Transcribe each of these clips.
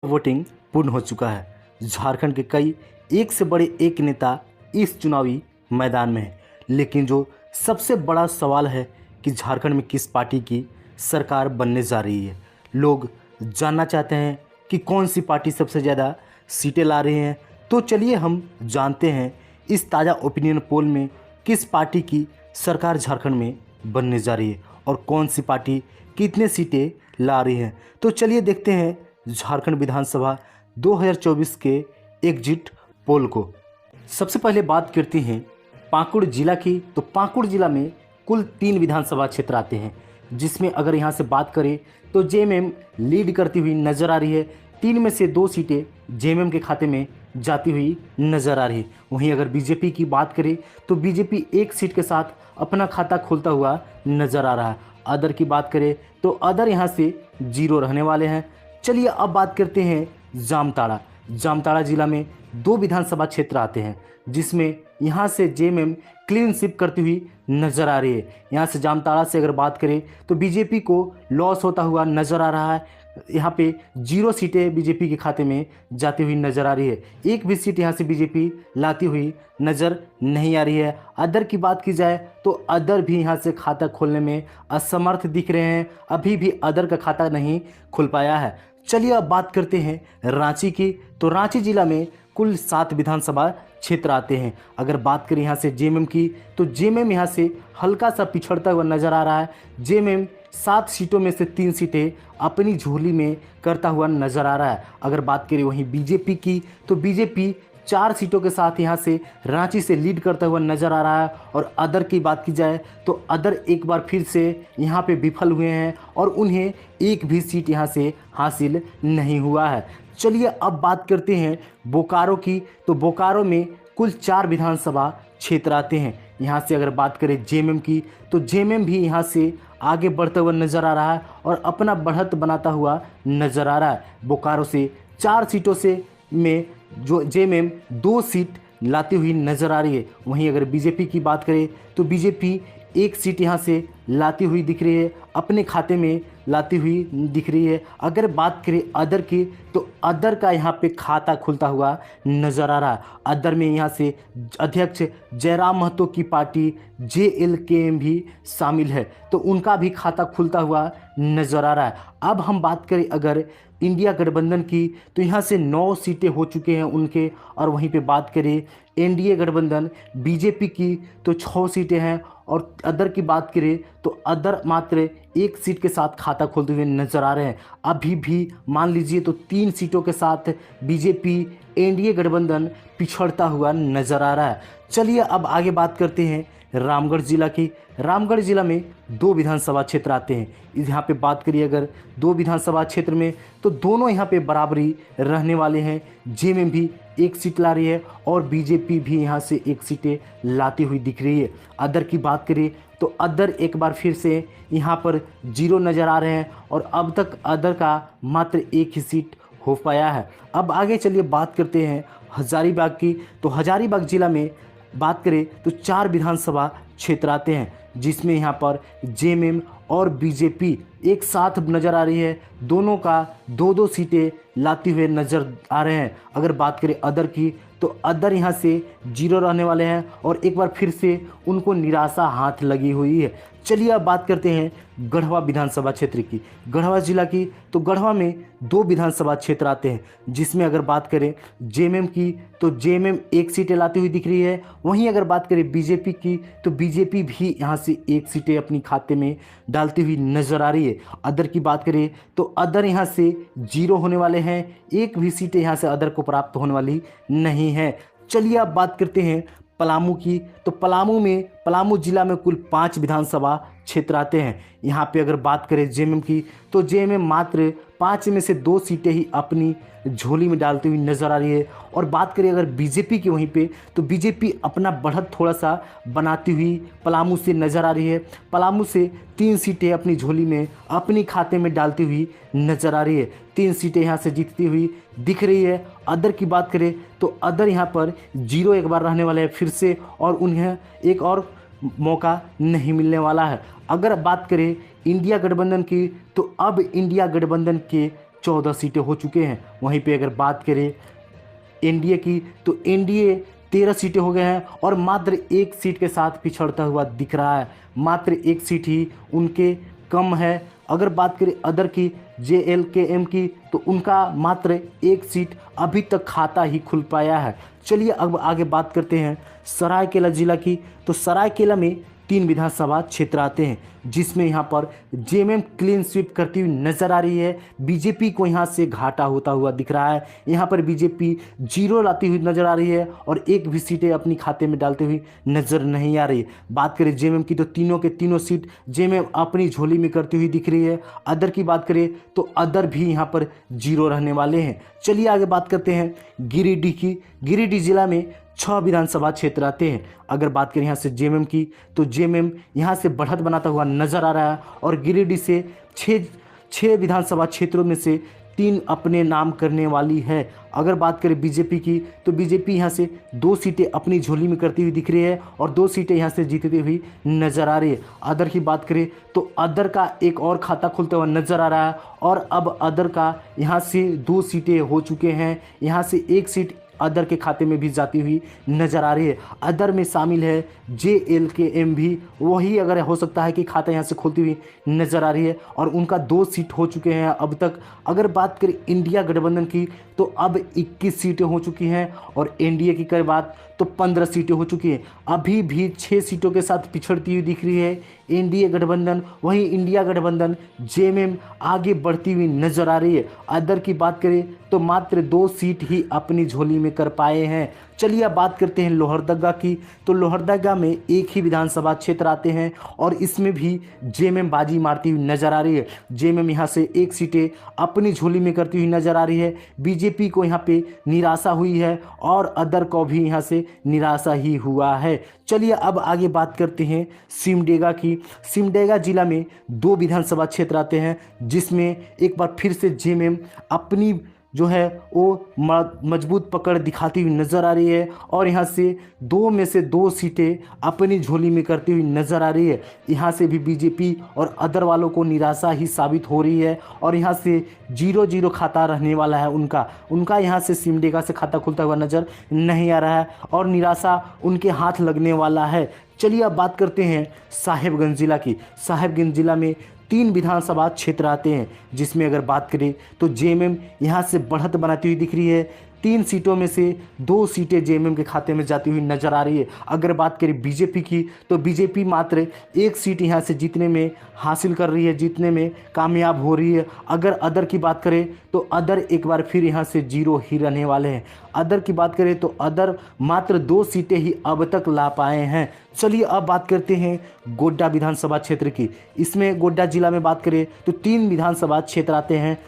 Voting पूर्ण हो चुका है। झारखंड के कई एक से बड़े एक नेता इस चुनावी मैदान में है, लेकिन जो सबसे बड़ा सवाल है कि झारखंड में किस पार्टी की सरकार बनने जा रही है। लोग जानना चाहते हैं कि कौन सी पार्टी सबसे ज़्यादा सीटें ला रही हैं। तो चलिए हम जानते हैं इस ताज़ा ओपिनियन पोल में किस पार्टी की सरकार झारखंड में बनने जा रही है और कौन सी पार्टी कितने सीटें ला रही है। तो चलिए देखते हैं झारखंड विधानसभा 2024 के एग्जिट पोल को। सबसे पहले बात करते हैं पाकुड़ जिला की। तो पाकुड़ जिला में कुल 3 विधानसभा क्षेत्र आते हैं, जिसमें अगर यहाँ से बात करें तो जेएमएम लीड करती हुई नज़र आ रही है। 3 में से 2 सीटें जेएमएम के खाते में जाती हुई नज़र आ रही है। वहीं अगर बीजेपी की बात करें तो बीजेपी 1 सीट के साथ अपना खाता खोलता हुआ नज़र आ रहा है। अदर की बात करें तो अदर यहाँ से 0 रहने वाले हैं। चलिए अब बात करते हैं जामताड़ा। जामताड़ा जिला में 2 विधानसभा क्षेत्र आते हैं, जिसमें यहाँ से जेएमएम क्लीन स्वीप करती हुई नज़र आ रही है। यहाँ से जामताड़ा से अगर बात करें तो बीजेपी को लॉस होता हुआ नज़र आ रहा है। यहाँ पे 0 सीटें बीजेपी के खाते में जाती हुई नज़र आ रही है। एक भी सीट यहाँ से बीजेपी लाती हुई नज़र नहीं आ रही है। अदर की बात की जाए तो अदर भी यहाँ से खाता खोलने में असमर्थ दिख रहे हैं। अभी भी अदर का खाता नहीं खुल पाया है। चलिए अब बात करते हैं रांची की। तो रांची जिला में कुल 7 विधानसभा क्षेत्र आते हैं। अगर बात करें यहाँ से जेएमएम की तो जेएमएम यहाँ से हल्का सा पिछड़ता हुआ नज़र आ रहा है। जेएमएम 7 सीटों में से 3 सीटें अपनी झोली में करता हुआ नज़र आ रहा है। अगर बात करें वहीं बीजेपी की तो बीजेपी 4 सीटों के साथ यहाँ से रांची से लीड करता हुआ नज़र आ रहा है। और अदर की बात की जाए तो अदर एक बार फिर से यहाँ पे विफल हुए हैं और उन्हें एक भी सीट यहाँ से हासिल नहीं हुआ है। चलिए अब बात करते हैं बोकारो की। तो बोकारो में कुल 4 विधानसभा क्षेत्र आते हैं। यहाँ से अगर बात करें जेएमएम की तो जेएमएम भी यहाँ से आगे बढ़ता हुआ नज़र आ रहा है और अपना बढ़त बनाता हुआ नज़र आ रहा है। बोकारो से 4 सीटों से में जो जेएमएम 2 सीट लाती हुई नज़र आ रही है। वहीं अगर बीजेपी की बात करें तो बीजेपी 1 सीट यहाँ से लाती हुई दिख रही है, अपने खाते में लाती हुई दिख रही है। अगर बात करें अदर की तो अदर का यहाँ पे खाता खुलता हुआ नज़र आ रहा है। अदर में यहाँ से अध्यक्ष जयराम महतो की पार्टी JLKM भी शामिल है, तो उनका भी खाता खुलता हुआ नज़र आ रहा है। अब हम बात करें अगर इंडिया गठबंधन की तो यहाँ से 9 सीटें हो चुके हैं उनके। और वहीं पे बात करें एनडीए गठबंधन बीजेपी की तो 6 सीटें हैं। और अदर की बात करें तो अदर मात्र 1 सीट के साथ खाता खोलते हुए नज़र आ रहे हैं। अभी भी मान लीजिए तो 3 सीटों के साथ बीजेपी एनडीए गठबंधन पिछड़ता हुआ नज़र आ रहा है। चलिए अब आगे बात करते हैं रामगढ़ जिला की। रामगढ़ जिला में 2 विधानसभा क्षेत्र आते हैं। यहाँ पे बात करिए अगर 2 विधानसभा क्षेत्र में तो दोनों यहाँ पे बराबरी रहने वाले हैं। जेएमएम भी 1 सीट ला रही है और बीजेपी भी यहाँ से 1 सीटें लाती हुई दिख रही है। अदर की बात करें तो अदर एक बार फिर से यहाँ पर 0 नज़र आ रहे हैं और अब तक अदर का मात्र 1 ही सीट हो पाया है। अब आगे चलिए बात करते हैं हजारीबाग की। तो हजारीबाग जिला में बात करें तो 4 विधानसभा क्षेत्र आते हैं, जिसमें यहाँ पर जेएमएम और बीजेपी एक साथ नज़र आ रही है। दोनों का 2-2 सीटें लाते हुए नज़र आ रहे हैं। अगर बात करें अदर की तो अदर यहाँ से 0 रहने वाले हैं और एक बार फिर से उनको निराशा हाथ लगी हुई है। चलिए अब बात करते हैं गढ़वा विधानसभा क्षेत्र की। गढ़वा जिला की तो गढ़वा में 2 विधानसभा क्षेत्र आते हैं, जिसमें अगर बात करें जेएमएम की तो जेएमएम 1 सीटें लाती हुई दिख रही है। वहीं अगर बात करें बीजेपी की तो बीजेपी भी यहाँ से 1 सीटें अपनी खाते में डालती हुई नज़र आ रही है। अदर की बात करें तो अदर यहाँ से 0 होने वाले हैं, 1 भी सीटें यहाँ से अदर को प्राप्त होने वाली नहीं है। चलिए अब बात करते हैं पलामू की। तो पलामू जिला में कुल 5 विधानसभा क्षेत्र आते हैं। यहाँ पे अगर बात करें जेएमएम की तो जेएमएम मात्र 5 में से 2 सीटें ही अपनी झोली में डालती हुई नज़र आ रही है। और बात करें अगर बीजेपी की वहीं पे तो बीजेपी अपना बढ़त थोड़ा सा बनाती हुई पलामू से नज़र आ रही है। पलामू से 3 सीटें अपनी झोली में अपने खाते में डालती हुई नज़र आ रही है। 3 सीटें यहाँ से जीतती हुई दिख रही है। अदर की बात करें तो अदर यहाँ पर 0 एक बार रहने वाले हैं फिर से और उन्हें एक और मौका नहीं मिलने वाला है। अगर बात करें इंडिया गठबंधन की तो अब इंडिया गठबंधन के 14 सीटें हो चुके हैं। वहीं पे अगर बात करें एनडीए की तो एनडीए 13 सीटें हो गए हैं और मात्र एक सीट के साथ पिछड़ता हुआ दिख रहा है। मात्र एक सीट ही उनके कम है। अगर बात करें अदर की JLKM की तो उनका मात्र एक सीट अभी तक खाता ही खुल पाया है। चलिए अब आगे बात करते हैं सरायकेला जिला की। तो सरायकेला में 3 विधानसभा क्षेत्र आते हैं, जिसमें यहाँ पर जेएमएम क्लीन स्वीप करती हुई नजर आ रही है। बीजेपी को यहाँ से घाटा होता हुआ दिख रहा है। यहाँ पर बीजेपी 0 लाती हुई नजर आ रही है और एक भी सीटें अपनी खाते में डालते हुई नजर नहीं आ रही। बात करें जेएमएम की तो तीनों के तीनों सीट जेएमएम अपनी झोली में करती हुई दिख रही है। अदर की बात करें तो अदर भी यहाँ पर 0 रहने वाले हैं। चलिए आगे बात करते हैं गिरिडीह की। गिरिडीह जिला में 6 विधानसभा क्षेत्र आते हैं। अगर बात करें यहाँ से जेएमएम की तो जेएमएम यहाँ से बढ़त बनाता हुआ नजर आ रहा है और गिरिडीह से 6 विधानसभा क्षेत्रों में से 3 अपने नाम करने वाली है। अगर बात करें बीजेपी की तो बीजेपी यहाँ से 2 सीटें अपनी झोली में करती हुई दिख रही है और 2 सीटें यहाँ से जीतती हुई नजर आ रही है। अदर की बात करें तो अदर का एक और खाता खुलता हुआ नजर आ रहा है और अब अदर का यहाँ से 2 सीटें हो चुके हैं। यहाँ से एक सीट अदर के खाते में भी जाती हुई नजर आ रही है। अदर में शामिल है JLKM भी, वही अगर हो सकता है कि खाता यहाँ से खुलती हुई नजर आ रही है और उनका 2 सीट हो चुके हैं अब तक। अगर बात करें इंडिया गठबंधन की तो अब 21 सीटें हो चुकी हैं और एनडीए की करें बात तो 15 सीटें हो चुकी हैं। अभी भी 6 सीटों के साथ पिछड़ती हुई दिख रही है एनडीए गठबंधन। वहीं इंडिया गठबंधन जेएमएम आगे बढ़ती हुई नजर आ रही है। अदर की बात करें तो मात्र 2 सीट ही अपनी झोली में कर पाए हैं। चलिए अब बात करते हैं लोहरदगा की। तो लोहरदगा में एक ही विधानसभा क्षेत्र आते हैं और इसमें भी जेएमएम बाजी मारती हुई नजर आ रही है। जेएमएम यहाँ से 1 सीटें अपनी झोली में करती हुई नजर आ रही है। बीजेपी को यहाँ पे निराशा हुई है और अदर को भी यहाँ से निराशा ही हुआ है। चलिए अब आगे बात करते हैं सिमडेगा की। सिमडेगा जिला में 2 विधानसभा क्षेत्र आते हैं, जिसमें एक बार फिर से जेएमएम अपनी जो है वो मजबूत पकड़ दिखाती हुई नज़र आ रही है और यहाँ से 2 में से 2 सीटें अपनी झोली में करती हुई नज़र आ रही है। यहाँ से भी बीजेपी और अदर वालों को निराशा ही साबित हो रही है और यहाँ से 0-0 खाता रहने वाला है उनका यहाँ से सिमडेगा से खाता खुलता हुआ नज़र नहीं आ रहा है और निराशा उनके हाथ लगने वाला है। चलिए अब बात करते हैं साहेबगंज जिला की। साहेबगंज जिला में 3 विधानसभा क्षेत्र आते हैं, जिसमें अगर बात करें तो जेएमएम यहाँ से बढ़त बनाती हुई दिख रही है। 3 सीटों में से 2 सीटें जेएमएम के खाते में जाती हुई नजर आ रही है। अगर बात करें बीजेपी की तो बीजेपी मात्र 1 सीट यहाँ से जीतने में हासिल कर रही है, जीतने में कामयाब हो रही है। अगर अदर की बात करें तो अदर एक बार फिर यहाँ से 0 ही रहने वाले हैं। अदर की बात करें तो अदर मात्र 2 सीटें ही अब तक ला पाए हैं। चलिए अब बात करते हैं गोड्डा विधानसभा क्षेत्र की। इसमें गोड्डा जिला में बात करें तो 3 विधानसभा क्षेत्र आते हैं,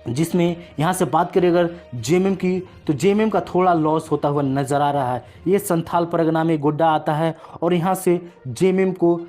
जिसमें यहाँ से बात करें अगर जेएमएम की तो जेएमएम का थोड़ा लॉस होता हुआ नज़र आ रहा है। ये संथाल परगना में गोड्डा आता है और यहाँ से जेएमएम को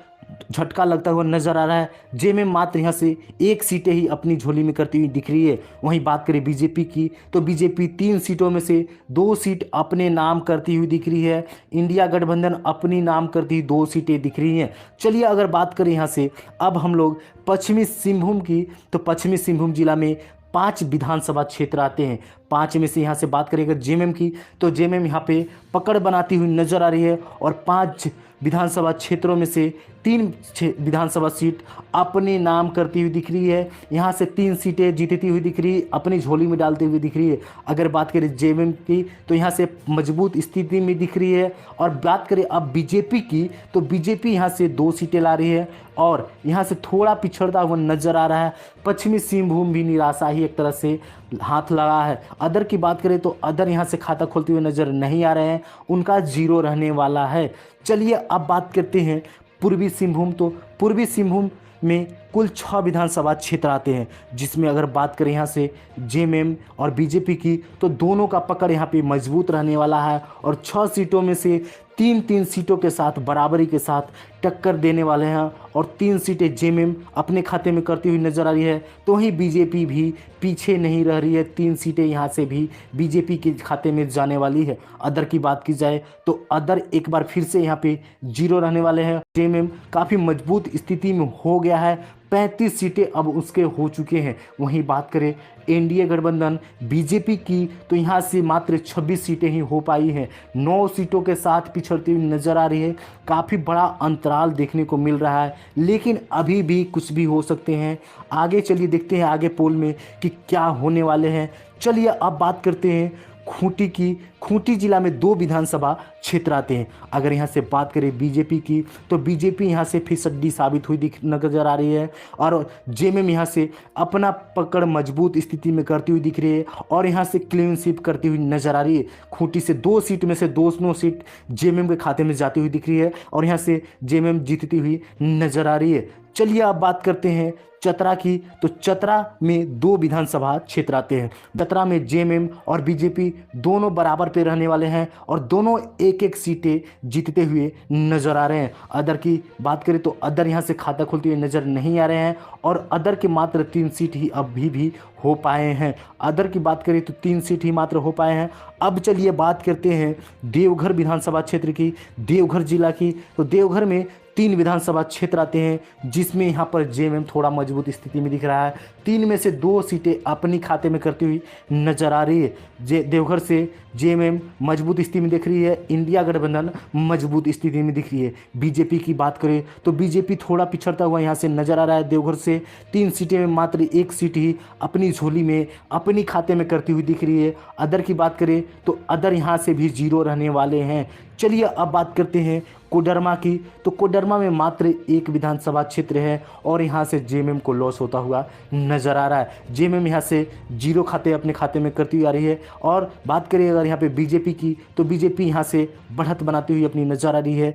झटका लगता हुआ नजर आ रहा है। जेएमएम मात्र यहाँ से 1 सीटें ही अपनी झोली में करती हुई दिख रही है। वहीं बात करें बीजेपी की तो बीजेपी 3 सीटों में से 2 सीट अपने नाम करती हुई दिख रही है। इंडिया गठबंधन अपनी नाम करती हुई 2 सीटें दिख रही हैं। चलिए अगर बात करें यहाँ से अब हम लोग पश्चिमी सिंहभूम की तो पश्चिमी सिंहभूम जिला में 5 विधानसभा क्षेत्र आते हैं। 5 में से यहाँ से बात करें अगर जेएमएम की तो जेएमएम यहाँ पे पकड़ बनाती हुई नजर आ रही है और 5 विधानसभा क्षेत्रों में से 3 विधानसभा सीट अपने नाम करती हुई दिख रही है। यहाँ से 3 सीटें जीतती हुई दिख रही है, अपनी झोली में डालती हुई दिख रही है। अगर बात करें जेएमएम की तो यहाँ से मजबूत स्थिति में दिख रही है और बात करें अब बीजेपी की तो बीजेपी यहाँ से 2 सीटें ला रही है और यहाँ से थोड़ा पिछड़ता हुआ नजर आ रहा है। पश्चिमी सिंहभूम भी निराशा ही एक तरह से हाथ लगा है। अदर की बात करें तो अदर यहाँ से खाता खोलते हुए नजर नहीं आ रहे हैं, उनका 0 रहने वाला है। चलिए अब बात करते हैं पूर्वी सिंहभूम। तो पूर्वी सिंहभूम में कुल 6 विधानसभा क्षेत्र आते हैं, जिसमें अगर बात करें यहाँ से जेएमएम और बीजेपी की तो दोनों का पकड़ यहाँ पे मजबूत रहने वाला है और 6 सीटों में से 3-3 सीटों के साथ बराबरी के साथ टक्कर देने वाले हैं और 3 सीटें जेएमएम अपने खाते में करती हुई नजर आ रही है। तो वहीं बीजेपी भी पीछे नहीं रह रही है, 3 सीटें यहाँ से भी बीजेपी के खाते में जाने वाली है। अदर की बात की जाए तो अदर एक बार फिर से यहाँ पे 0 रहने वाले हैं। जेएमएम काफ़ी मजबूत स्थिति में हो गया है, 35 सीटें अब उसके हो चुके हैं। वहीं बात करें एनडीए गठबंधन बीजेपी की, तो यहाँ से मात्र 26 सीटें ही हो पाई हैं, 9 सीटों के साथ पिछड़ती हुई नजर आ रही है। काफ़ी बड़ा अंतराल देखने को मिल रहा है, लेकिन अभी भी कुछ भी हो सकते हैं। आगे चलिए देखते हैं आगे पोल में कि क्या होने वाले हैं। चलिए अब बात करते हैं खूंटी की। खूंटी जिला में 2 विधानसभा क्षेत्र आते हैं। अगर यहाँ से बात करें बीजेपी की, तो बीजेपी यहाँ से फिसड्डी साबित हुई दिख नजर आ रही है और जेएमएम यहाँ से अपना पकड़ मजबूत स्थिति में करती हुई दिख रही है और यहाँ से क्लीन स्वीप करती हुई नजर आ रही है। खूंटी से 2 सीट में से 2 सीट जेएमएम के खाते में जाती हुई दिख रही है और यहाँ से जेएमएम जीतती हुई नजर आ रही है। चलिए अब बात करते हैं चतरा की। तो चतरा में 2 विधानसभा क्षेत्र आते हैं। चतरा में जेएमएम और बीजेपी दोनों बराबर पे रहने वाले हैं और दोनों एक एक सीटें जीतते हुए नजर आ रहे हैं। अदर की बात करें तो अदर यहाँ से खाता खोलते हुए नजर नहीं आ रहे हैं और अदर के मात्र 3 सीट ही अभी भी हो पाए हैं। अदर की बात करें तो 3 सीट ही मात्र हो पाए हैं। अब चलिए बात करते हैं देवघर विधानसभा क्षेत्र की, देवघर जिला की। तो देवघर में 3 विधानसभा क्षेत्र आते हैं, जिसमें यहाँ पर जेएमएम थोड़ा मजबूत स्थिति में दिख रहा है। 3 में से 2 सीटें अपनी खाते में करती हुई नजर आ रही है। देवघर से जेएमएम मजबूत स्थिति में दिख रही है, इंडिया गठबंधन मजबूत स्थिति में दिख रही है। बीजेपी की बात करें तो बीजेपी थोड़ा पिछड़ता हुआ यहाँ से नजर आ रहा है। देवघर से 3 सीटें में मात्र 1 सीट ही अपनी झोली में अपनी खाते में करती हुई दिख रही है। अदर की बात करें तो अदर यहाँ से भी 0 रहने वाले हैं। चलिए अब बात करते हैं कोडरमा की। तो कोडरमा में मात्र 1 विधानसभा क्षेत्र है और यहाँ से जेएमएम को लॉस होता हुआ नजर आ रहा है। जेएमएम यहाँ से 0 खाते अपने खाते में करती हुई आ रही है। और बात करें अगर यहाँ पे बीजेपी की, तो बीजेपी यहाँ से बढ़त बनाती हुई अपनी नजर आ रही है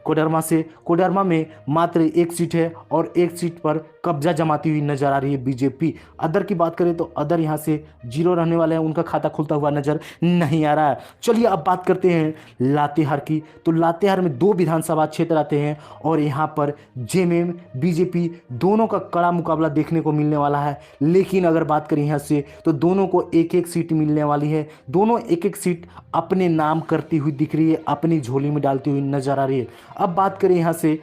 कोडरमा से। कोडरमा में मात्र 1 सीट है और 1 सीट पर कब्जा जमाती हुई नजर आ रही है बीजेपी। अदर की बात करें तो अदर यहाँ से 0 रहने वाले हैं, उनका खाता खुलता हुआ नजर नहीं आ रहा है। चलिए अब बात करते हैं लातेहार की। तो लातेहार में 2 विधानसभा क्षेत्र आते हैं और यहाँ पर जेएमएम बीजेपी दोनों का कड़ा मुकाबला देखने को मिलने वाला है। लेकिन अगर बात करें यहाँ से तो दोनों को 1-1 सीट मिलने वाली है। दोनों 1-1 सीट अपने नाम करती हुई दिख रही है, अपनी झोली में डालती हुई नजर आ रही है। अब बात करें यहाँ से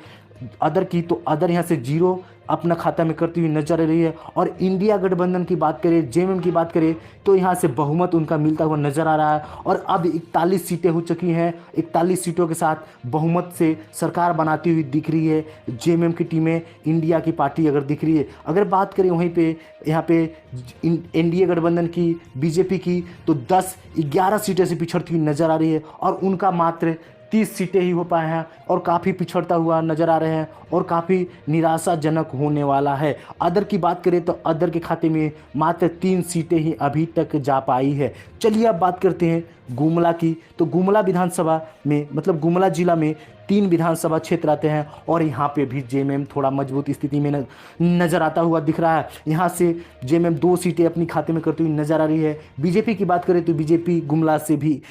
अदर की, तो अदर यहाँ से 0 अपना खाता में करती हुई नजर आ रही है। और इंडिया गठबंधन की बात करें, जेएमएम की बात करें, तो यहाँ से बहुमत उनका मिलता हुआ नजर आ रहा है और अब 41 सीटें हो चुकी हैं। 41 सीटों के साथ बहुमत से सरकार बनाती हुई दिख रही है जेएमएम की टीमें, इंडिया की पार्टी अगर दिख रही है। अगर बात करें वहीं पे यहाँ पे एनडीए गठबंधन की, बीजेपी की, तो 10-11 सीटें से पिछड़ती हुई नजर आ रही है और उनका मात्र 30 सीटें ही हो पाए हैं और काफ़ी पिछड़ता हुआ नजर आ रहे हैं और काफ़ी निराशाजनक होने वाला है। अदर की बात करें तो अदर के खाते में मात्र 3 सीटें ही अभी तक जा पाई है। चलिए अब बात करते हैं गुमला की। तो गुमला विधानसभा में, मतलब गुमला जिला में 3 विधानसभा क्षेत्र आते हैं और यहाँ पे भी जेएमएम थोड़ा मजबूत स्थिति में नजर आता हुआ दिख रहा है। यहाँ से जेएमएम 2 सीटें अपनी खाते में करती हुई नजर आ रही है। बीजेपी की बात करें तो बीजेपी गुमला से भी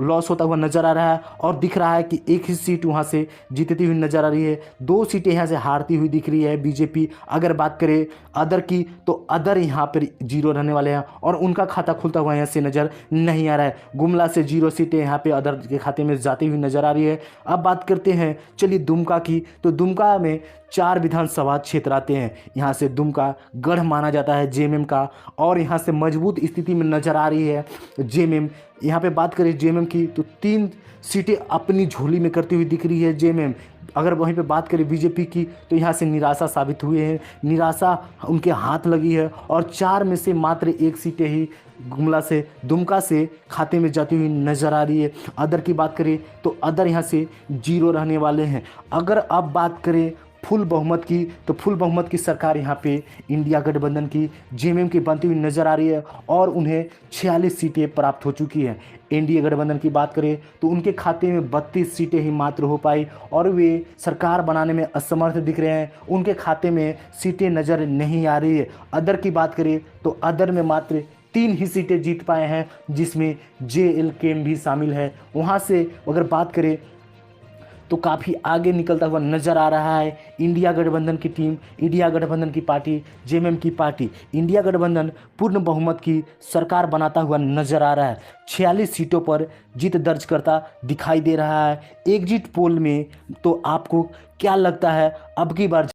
लॉस होता हुआ नजर आ रहा है और दिख रहा है कि 1 ही सीट वहाँ से जीतती हुई नजर आ रही है। 2 सीटें यहाँ से हारती हुई दिख रही है बीजेपी। अगर बात करें अदर की, तो अदर यहाँ पर 0 रहने वाले हैं और उनका खाता खुलता हुआ यहाँ से नज़र नहीं आ रहा है। गुमला से 0 सीटें यहाँ पे अदर के खाते में जाती हुई नजर आ रही है। अब बात करते हैं चलिए दुमका की। तो दुमका में 4 विधानसभा क्षेत्र आते हैं। यहाँ से दुमका गढ़ माना जाता है जेएमएम का और यहाँ से मजबूत स्थिति में नजर आ रही है जेएमएम। यहाँ पे बात करें जेएमएम की, तो 3 सीटें अपनी झोली में करती हुई दिख रही है जेएमएम। अगर वहीं पे बात करें बीजेपी की, तो यहाँ से निराशा साबित हुए हैं, निराशा उनके हाथ लगी है और 4 में से मात्र 1 सीटें ही गुमला से, दुमका से खाते में जाती हुई नजर आ रही है। अदर की बात करें तो अदर यहाँ से 0 रहने वाले हैं। अगर अब बात करें फुल बहुमत की, तो फुल बहुमत की सरकार यहाँ पे इंडिया गठबंधन की जेएमएम की बनती हुई नजर आ रही है और उन्हें 46 सीटें प्राप्त हो चुकी हैं। एनडीए गठबंधन की बात करें तो उनके खाते में 32 सीटें ही मात्र हो पाई और वे सरकार बनाने में असमर्थ दिख रहे हैं, उनके खाते में सीटें नज़र नहीं आ रही है। अदर की बात करें तो अदर में मात्र 3 ही सीटें जीत पाए हैं, जिसमें JLK भी शामिल है। वहाँ से अगर बात करें तो काफ़ी आगे निकलता हुआ नजर आ रहा है इंडिया गठबंधन की टीम, इंडिया गठबंधन की पार्टी, जेएमएम की पार्टी। इंडिया गठबंधन पूर्ण बहुमत की सरकार बनाता हुआ नजर आ रहा है, 46 सीटों पर जीत दर्ज करता दिखाई दे रहा है एग्जिट पोल में। तो आपको क्या लगता है अब की बार